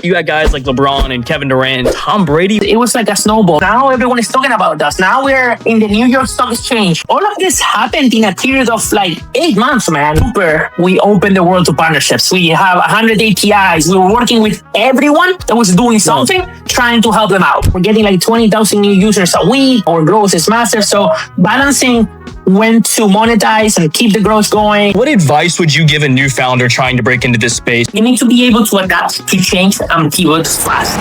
You got guys like LeBron and Kevin Durant, Tom Brady. It was like a snowball. Now everyone is talking about us. Now we're in the New York Stock Exchange. All of this happened in a period of like 8 months, man. DUPR, we opened the world to partnerships. We have 100 APIs. We were working with everyone that was doing something, trying to help them out. We're getting like 20,000 new users a week. Our growth is massive. So balancing when to monetize and keep the growth going. What advice would you give a new founder trying to break into this space? You need to be able to adapt to change and pivot fast.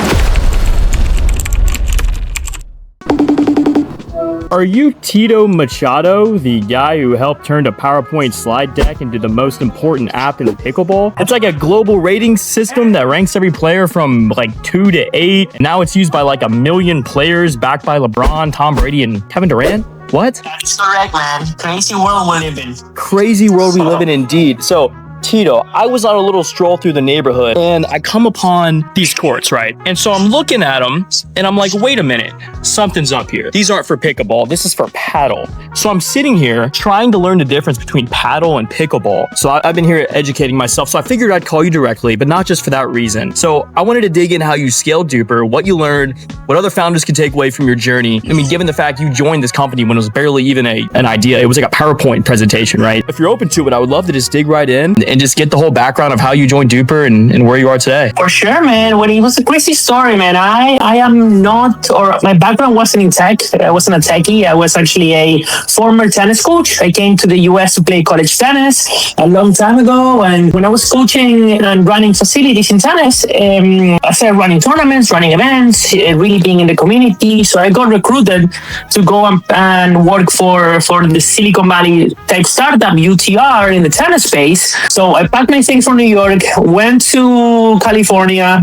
Are you Tito Machado, the guy who helped turn a PowerPoint slide deck into the most important app in Pickleball? It's like a global rating system that ranks every player from like 2 to 8. And now it's used by like 1 million players, backed by LeBron, Tom Brady, and Kevin Durant. What? That's correct, man. Crazy world we live in. Crazy world we live in indeed. So, Tito, I was on a little stroll through the neighborhood and I come upon these courts, right? And so I'm looking at them and I'm like, wait a minute, something's up here. These aren't for pickleball, this is for paddle. So I'm sitting here trying to learn the difference between paddle and pickleball. So I've been here educating myself. So I figured I'd call you directly, but not just for that reason. So I wanted to dig in how you scaled DUPR, what you learned, what other founders can take away from your journey. I mean, given the fact you joined this company when it was barely even an idea, it was like a PowerPoint presentation, right? If you're open to it, I would love to just dig right in and just get the whole background of how you joined DUPR and where you are today. For sure, man. Well, it was a crazy story, man. I am not, or my background wasn't in tech. I wasn't a techie. I was actually a former tennis coach. I came to the US to play college tennis a long time ago. And when I was coaching and running facilities in tennis, I started running tournaments, running events, really being in the community. So I got recruited to go and work for the Silicon Valley type startup, UTR, in the tennis space. So I packed my things from New York, went to California,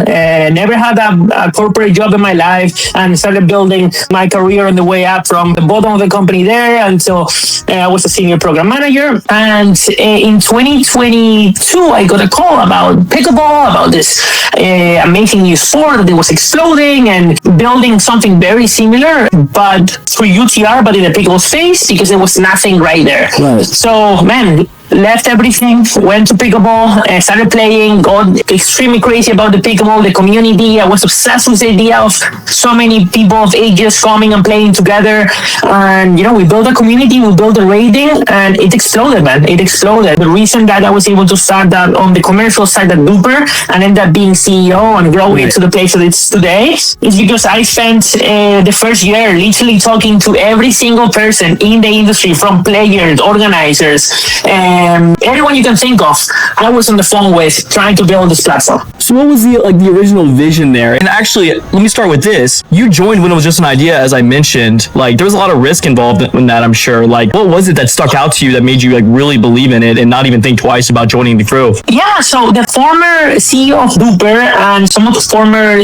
never had a corporate job in my life, and started building my career on the way up from the bottom of the company there until I was a senior program manager. And in 2022, I got a call about pickleball, about this amazing new sport that was exploding and building something very similar, but through UTR, but in the pickleball space, because there was nothing right there. Right. So, man, left everything, went to pickleball, started playing, got extremely crazy about the pickleball, the community. I was obsessed with the idea of so many people of ages coming and playing together. And, you know, we built a community, we built a rating, and it exploded, man. It exploded. The reason that I was able to start that on the commercial side at DUPR and end up being CEO and grow it to the place that it's today is because I spent the first year literally talking to every single person in the industry, from players, organizers, everyone you can think of. I was on the phone with trying to build this platform. So what was the original vision there? And actually, let me start with this. You joined when it was just an idea, as I mentioned. Like, there was a lot of risk involved in that, I'm sure. Like, what was it that stuck out to you that made you really believe in it and not even think twice about joining the crew? Yeah, so the former CEO of DUPR and some of the former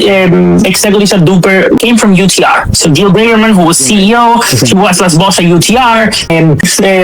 executives at DUPR came from UTR. So Jill Braverman, who was CEO, she was last boss at UTR, and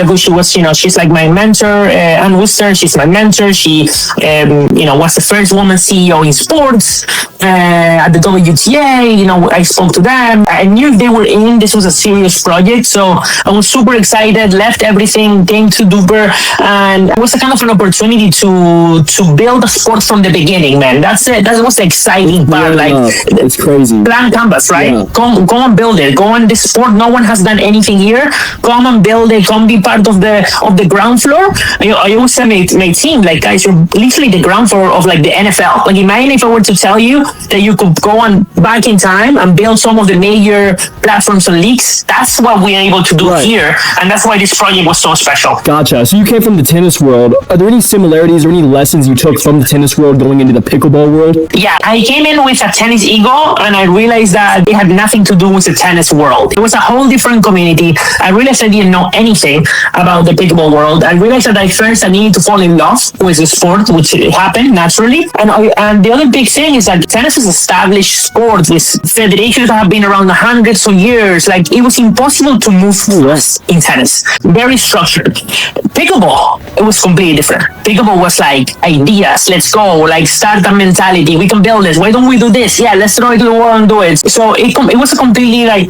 who she was, she's like my mentor. Ann Worcester, she's my mentor. She, was the first woman CEO in sports at the WTA. I spoke to them. I knew they were in. This was a serious project, so I was super excited. Left everything, came to DUPR, and it was a kind of an opportunity to build a sport from the beginning, man. That's it. That was the exciting part. It's crazy. Blank canvas, right? Yeah. Go and build it. Go on this sport. No one has done anything here. Come and build it. Come be part of the ground floor. I always tell my team, guys, you're literally the ground floor of the NFL. Imagine if I were to tell you that you could go on back in time and build some of the major platforms and leagues. That's what we're able to do here, and that's why this project was so special. Gotcha. So you came from the tennis world. Are there any similarities or any lessons you took from the tennis world going into the pickleball world? Yeah, I came in with a tennis ego, and I realized that it had nothing to do with the tennis world. It was a whole different community. I realized I didn't know anything about the pickleball world. I realized that I needed to fall in love with the sport, which happened naturally. And the other big thing is that tennis is an established sport with federations that have been around hundreds of years. It was impossible to move fast in tennis. Very structured. Pickleball, it was completely different. Pickleball was ideas. Let's go. Startup mentality. We can build this. Why don't we do this? Yeah, let's throw it to the wall and do it. So it was a completely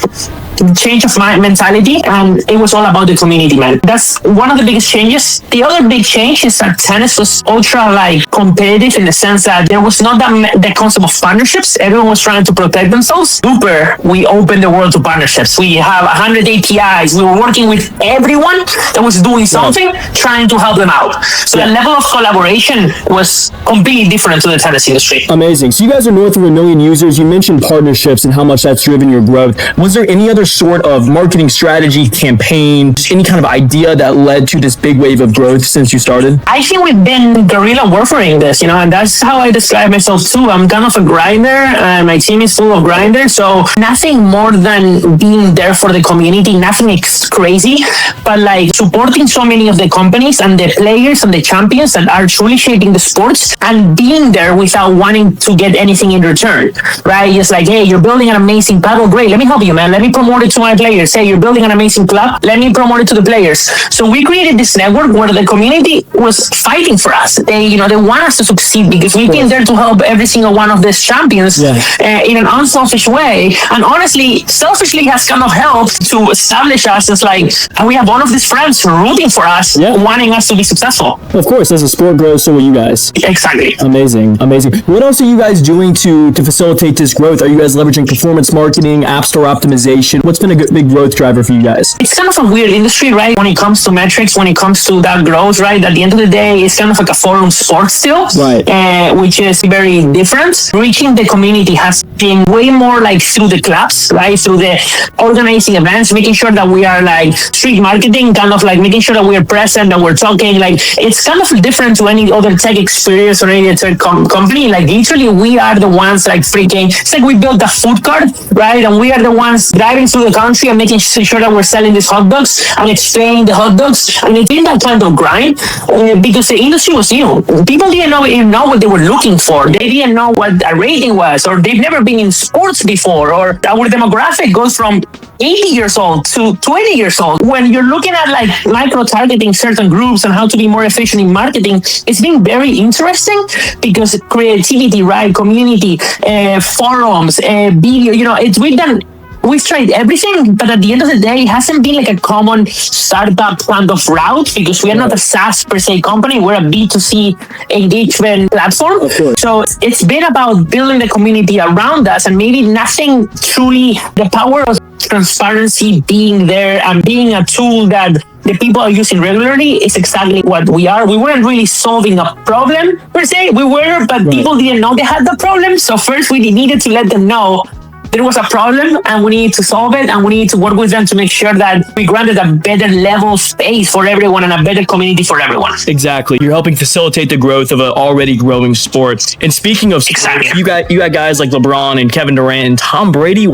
change of my mentality, and it was all about the community, man. That's one of the biggest changes. The other big change is that tennis was ultra like competitive in the sense that there was not that concept of partnerships. Everyone was trying to protect themselves. DUPR, we opened the world to partnerships. We have 100 APIs. We were working with everyone that was doing something, trying to help them out. So the level of collaboration was completely different to the tennis industry. Amazing. So you guys are north of 1 million users. You mentioned partnerships and how much that's driven your growth. Was there any other sort of marketing strategy, campaign, any kind of idea that led to this big wave of growth since you started? I think we've been guerrilla warfaring this, and that's how I describe myself too. I'm kind of a grinder, and my team is full of grinders. So nothing more than being there for the community, nothing crazy, but like supporting so many of the companies and the players and the champions that are truly shaping the sports, and being there without wanting to get anything in return, right? Just like, hey, you're building an amazing paddle, great, let me help you, man. Let me promote it to my players. Hey, you're building an amazing club, let me promote it to the players. So we created this network where the community was fighting for us. They want us to succeed because we've been there to help every single one of these champions in an unselfish way. And honestly, selfishly has kind of helped to establish us as like, and we have all of these friends rooting for us, wanting us to be successful. Of course, as the sport grows, so will you guys. Exactly. Amazing. What else are you guys doing to facilitate this growth? Are you guys leveraging performance marketing, app store optimization? What's been a big growth driver for you guys? It's kind of a weird industry, right? When it comes to metrics, when it comes to that growth, right? At the end of the day, it's kind of like a forum sport still, right? Which is very different. Reaching the community has been way more like through the clubs, right? Through the organizing events, making sure that we are like street marketing, kind of like making sure that we're present, that we're talking. Like it's kind of different to any other tech experience or any tech company. Like literally, we are the ones like freaking. It's like we built a food cart, right? And we are the ones driving through the country and making sure that we're selling these hot dogs and explaining the hot dogs. And it's been that kind of grind because the industry was new. People didn't even know what they were looking for. They didn't know what a rating was, or they've never been in sports before, or our demographic goes from 80 years old to 20 years old. When you're looking at like micro-targeting certain groups and how to be more efficient in marketing, it's been very interesting because creativity, right? Community, forums, video, we've tried everything, but at the end of the day, it hasn't been like a common startup kind of route because we are not a SaaS per se company. We're a B2C engagement platform. So it's been about building the community around us, and maybe nothing truly, the power of transparency being there and being a tool that the people are using regularly is exactly what we are. We weren't really solving a problem per se. We were, but people didn't know they had the problem. So first we needed to let them know there was a problem and we need to solve it, and we need to work with them to make sure that we granted a better level space for everyone and a better community for everyone. Exactly. You're helping facilitate the growth of an already growing sport. And speaking of sports, you got guys like LeBron and Kevin Durant and Tom Brady.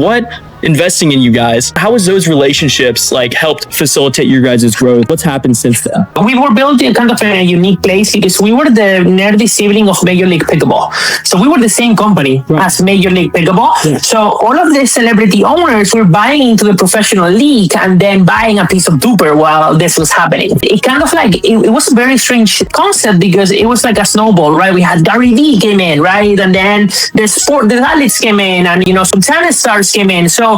Investing in you guys. How has those relationships like helped facilitate your guys' growth? What's happened since then? We were built in kind of a unique place because we were the nerdy sibling of Major League Pickleball. So we were the same company as Major League Pickleball. So all of the celebrity owners were buying into the professional league and then buying a piece of DUPR while this was happening. It kind of like, it was a very strange concept because it was like a snowball, right? We had Gary Vee came in, right? And then the athletes came in, and some tennis stars came in. So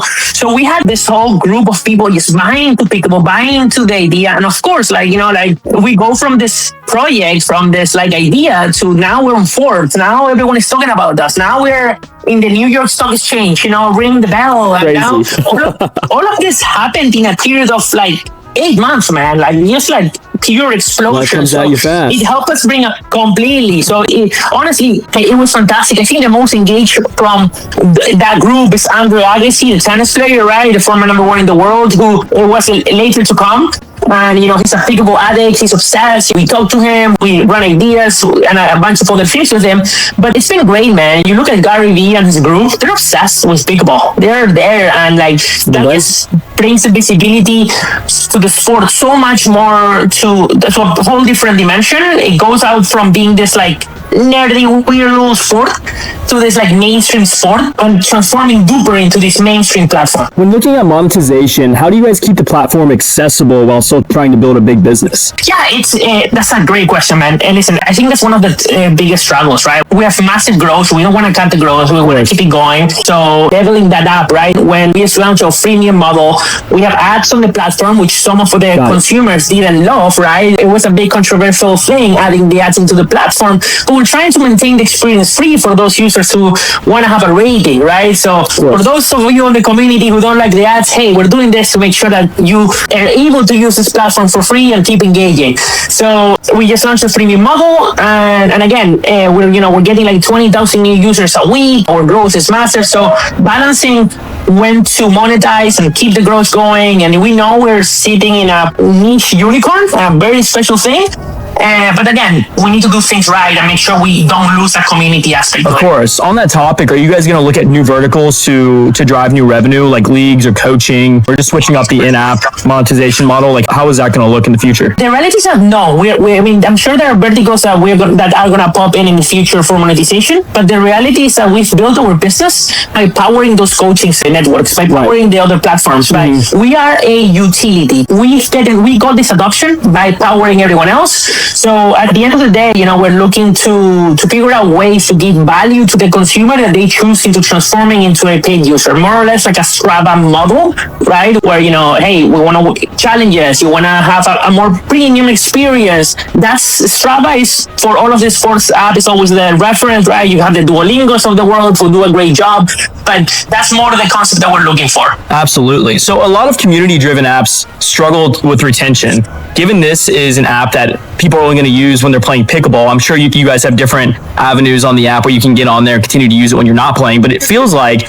we had this whole group of people just buying into Pickleball, buying into the idea. And of course, we go from this project, from this idea to now we're on Forbes. Now everyone is talking about us. Now we're in the New York Stock Exchange, ring the bell. And now all of this happened in a period of 8 months, man. Just pure explosion. So it helped us bring up completely. So honestly, it was fantastic. I think the most engaged from that group is Andre Agassi, the tennis player, right? The former #1 in the world, who was later to come. And he's a Pickleball addict. He's obsessed. We talk to him. We run ideas and a bunch of other things with him. But it's been great, man. You look at Gary Vee and his group; they're obsessed with Pickleball. They're there, and that just brings the visibility to the sport so much more to a whole different dimension. It goes out from being this nerdy, weird little sport to this mainstream sport, and transforming DUPR into this mainstream platform. When looking at monetization, how do you guys keep the platform accessible while still trying to build a big business? Yeah, it's that's a great question, man. And listen, I think that's one of the biggest struggles, right? We have massive growth. We don't want to cut the growth. We want to keep it going. So leveling that up, right? When we just launched our freemium model, we have ads on the platform, which some of the consumers didn't love, right? It was a big controversial thing, adding the ads into the platform. But we're trying to maintain the experience free for those users who want to have a rating, right? So for those of you in the community who don't like the ads, hey, we're doing this to make sure that you are able to use this platform for free and keep engaging. So we just launched a freemium model, and again, we're getting like 20,000 new users a week. Our growth is massive. So balancing when to monetize and keep the growth going, and we know we're sitting in a niche unicorn, a very special thing. But again, we need to do things right and make sure we don't lose that community aspect. Of course. On that topic, are you guys going to look at new verticals to drive new revenue, like leagues or coaching, or just switching up the in-app monetization model? Like, how is that going to look in the future? The reality is that no. I mean, I'm sure there are verticals that that are going to pop in the future for monetization. But the reality is that we've built our business by powering those coaching networks, by powering the other platforms. Right? We are a utility. We got this adoption by powering everyone else. So at the end of the day, we're looking to figure out ways to give value to the consumer that they choose into transforming into a paid user, more or less like a Strava model, right? Where, hey, we want to challenges, you want to have a more premium experience. That's Strava is for all of this sports app is always the reference, right? You have the Duolingos of the world who do a great job, but that's more of the concept that we're looking for. Absolutely. So a lot of community-driven apps struggled with retention. Given this is an app that people are only going to use when they're playing pickleball, I'm sure you guys have different avenues on the app where you can get on there and continue to use it when you're not playing, but it feels like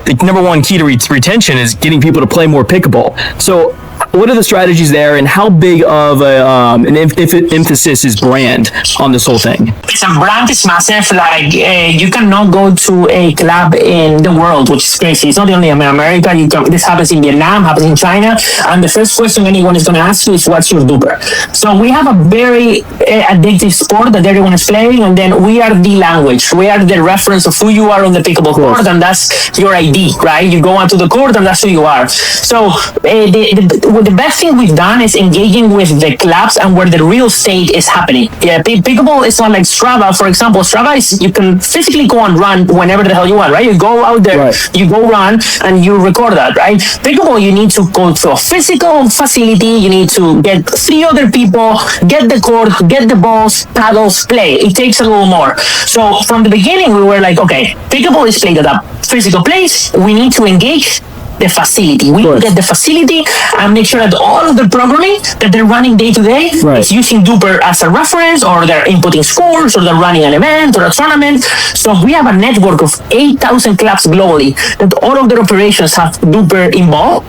the number one key to retention is getting people to play more pickleball. So what are the strategies there, and how big of an emphasis is brand on this whole thing? It's a brand is massive. Like you cannot go to a club in the world, which is crazy. It's not only in America. This happens in Vietnam, happens in China, and the first question anyone is going to ask you is, "What's your DUPR?" So we have a very addictive sport that everyone is playing, and then we are the language. We are the reference of who you are on the pickleball court, and that's your ID, right? You go onto the court, and that's who you are. So the best thing we've done is engaging with the clubs and where the real state is happening. Yeah, pickleball is not like Strava. For example, Strava is you can physically go and run whenever the hell you want, right? You go out there, you go run, and you record that, right? Pickleball, you need to go to a physical facility. You need to get 3 other people, get the court, get the balls, paddles, play. It takes a little more. So from the beginning, we were like, okay, pickleball is played at a physical place. We need to engage the facility. We get the facility and make sure that all of the programming that they're running day to day is using DUPR as a reference, or they're inputting scores, or they're running an event or a tournament. So we have a network of 8,000 clubs globally that all of their operations have DUPR involved.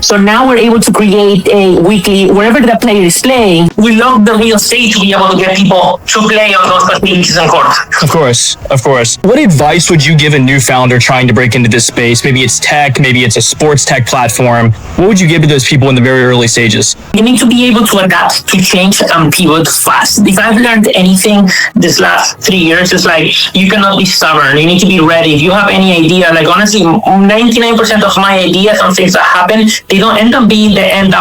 So now we're able to create a weekly, wherever the player is playing, we log the real state to be able to get people to play on those facilities and courts. Of course. What advice would you give a new founder trying to break into this space? Maybe it's tech, maybe it's a sports tech platform. What would you give to those people in the very early stages? You need to be able to adapt to change and pivot fast. If I've learned anything this last 3 years, it's like you cannot be stubborn. You need to be ready. If you have any idea, like honestly, 99% of my ideas on things that happen, they don't end up being the end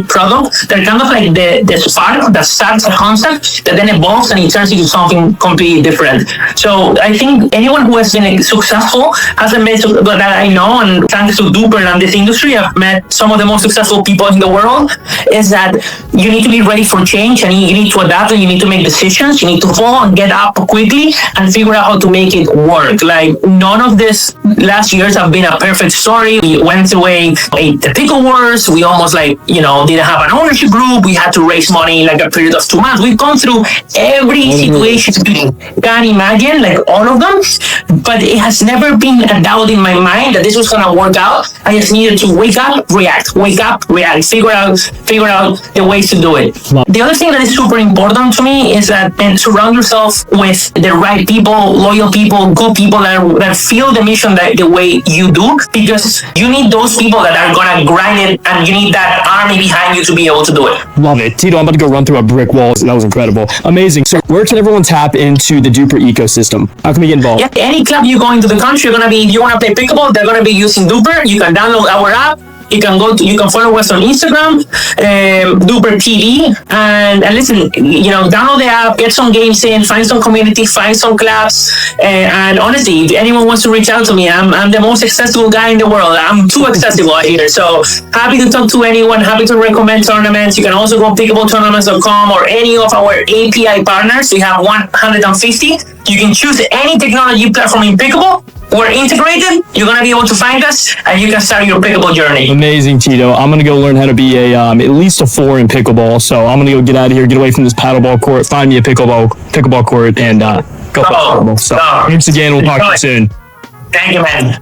product. They're kind of like the spark that starts a concept that then evolves and it turns into something completely different. So I think anyone who has been successful hasn't made that I know, and thanks to DUPR and this industry, I've met some of the most successful people in the world, is that you need to be ready for change, and you need to adapt, and you need to make decisions. You need to fall and get up quickly and figure out how to make it work. Like none of this last years have been a perfect story. We went away the pickle wars. We almost didn't have an ownership group. We had to raise money like a period of 2 months. We've gone through every situation you can imagine, like all of them, but it has never been a doubt in my mind that this was going to work out. I just needed to wake up, react, figure out the ways to do it. The other thing that is super important to me is that surround yourself with the right people, loyal people, good people that feel the mission the way you do, because you need those people that are gonna grind it, and you need that army behind you to be able to do it. Love it. Tito, I'm about to go run through a brick wall. That was incredible. Amazing. So where can everyone tap into the DUPR ecosystem? How can we get involved? Yeah, any club you go into the country, if you want to play pickleball, they're going to be using DUPR. You can download our app, You can follow us on Instagram, DUPR TV, and listen, download the app, get some games in, find some community, find some clubs, and honestly, if anyone wants to reach out to me, I'm the most accessible guy in the world. I'm too accessible out here, so happy to talk to anyone, happy to recommend tournaments. You can also go pickleballtournaments.com or any of our API partners. We have 150. You can choose any technology platform in pickleball. We're integrated. You're gonna be able to find us, and you can start your pickleball journey. Amazing, Tito. I'm gonna go learn how to be at least a 4 in pickleball. So I'm gonna go get out of here, get away from this paddleball court, find me a pickleball court, and go play pickleball. So thanks again. We'll talk to you soon. Thank you, man.